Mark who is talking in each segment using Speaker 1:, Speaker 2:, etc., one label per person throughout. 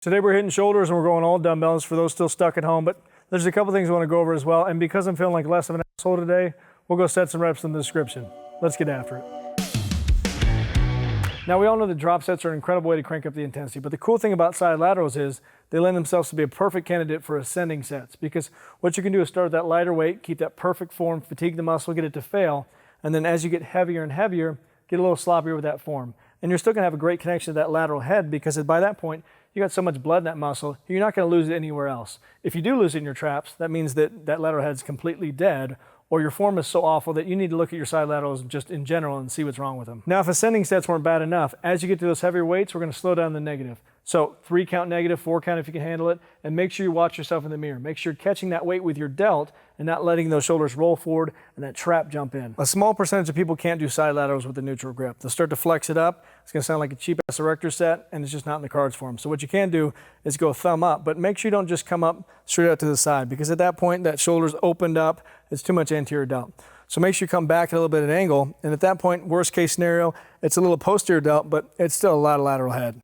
Speaker 1: Today we're hitting shoulders and we're going all dumbbells for those still stuck at home, but there's a couple things I want to go over as well. And because I'm feeling like less of an asshole today, we'll go set some reps in the description. Let's get after it. Now we all know that drop sets are an incredible way to crank up the intensity, but the cool thing about side laterals is they lend themselves to be a perfect candidate for ascending sets, because what you can do is start with that lighter weight, keep that perfect form, fatigue the muscle, get it to fail, and then as you get heavier and heavier, get a little sloppier with that form. And you're still gonna have a great connection to that lateral head, because by that point, you got so much blood in that muscle, you're not gonna lose it anywhere else. If you do lose it in your traps, that means that that lateral head's completely dead, or your form is so awful that you need to look at your side laterals just in general and see what's wrong with them. Now, if ascending sets weren't bad enough, as you get to those heavier weights, we're gonna slow down the negative. So 3 count negative, 4 count if you can handle it, and make sure you watch yourself in the mirror. Make sure you're catching that weight with your delt and not letting those shoulders roll forward and that trap jump in. A small percentage of people can't do side laterals with the neutral grip. They'll start to flex it up. It's gonna sound like a cheap ass erector set, and it's just not in the cards for them. So what you can do is go thumb up, but make sure you don't just come up straight out to the side, because at that point, that shoulder's opened up, it's too much anterior delt. So make sure you come back at a little bit of an angle, and at that point, worst case scenario, it's a little posterior delt, but it's still a lot of lateral head.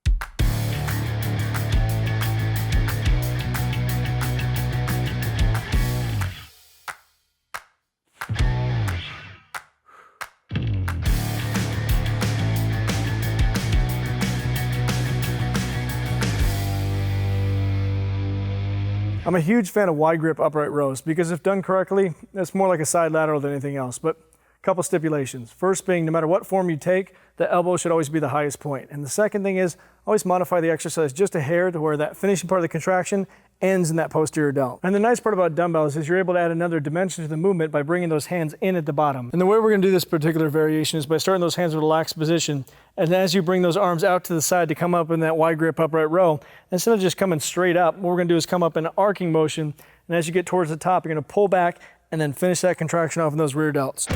Speaker 1: I'm a huge fan of wide grip upright rows because if done correctly, it's more like a side lateral than anything else. But a couple stipulations. First being, no matter what form you take, the elbow should always be the highest point. And the second thing is, always modify the exercise just a hair to where that finishing part of the contraction ends in that posterior delt. And the nice part about dumbbells is you're able to add another dimension to the movement by bringing those hands in at the bottom. And the way we're gonna do this particular variation is by starting those hands in a relaxed position. And as you bring those arms out to the side to come up in that wide grip upright row, instead of just coming straight up, what we're gonna do is come up in an arcing motion. And as you get towards the top, you're gonna pull back and then finish that contraction off in those rear delts.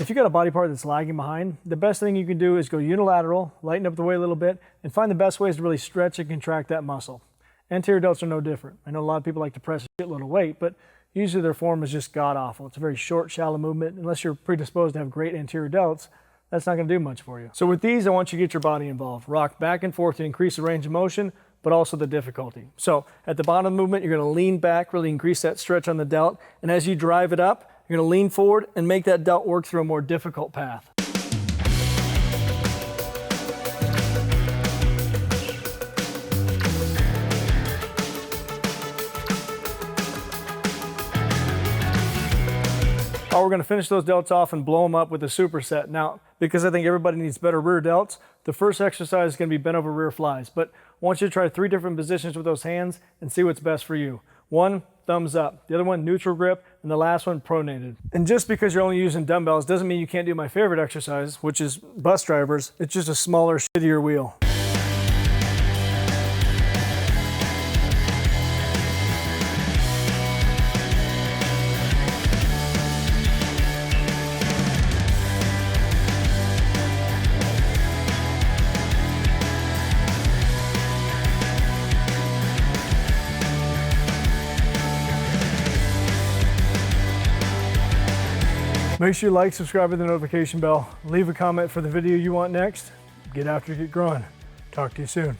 Speaker 1: If you got a body part that's lagging behind, the best thing you can do is go unilateral, lighten up the weight a little bit, and find the best ways to really stretch and contract that muscle. Anterior delts are no different. I know a lot of people like to press a shitload of weight, but usually their form is just god-awful. It's a very short, shallow movement. Unless you're predisposed to have great anterior delts, that's not gonna do much for you. So with these, I want you to get your body involved. Rock back and forth to increase the range of motion, but also the difficulty. So at the bottom of the movement, you're gonna lean back, really increase that stretch on the delt, and as you drive it up, you're gonna lean forward and make that delt work through a more difficult path. Oh, we're gonna finish those delts off and blow them up with a superset. Now, because I think everybody needs better rear delts, the first exercise is gonna be bent over rear flies, but I want you to try 3 different positions with those hands and see what's best for you. 1, thumbs up. The other one, neutral grip. And the last one, pronated. And just because you're only using dumbbells doesn't mean you can't do my favorite exercise, which is bus drivers. It's just a smaller, shittier wheel. Make sure you like, subscribe with the notification bell. Leave a comment for the video you want next. Get after it, get growing. Talk to you soon.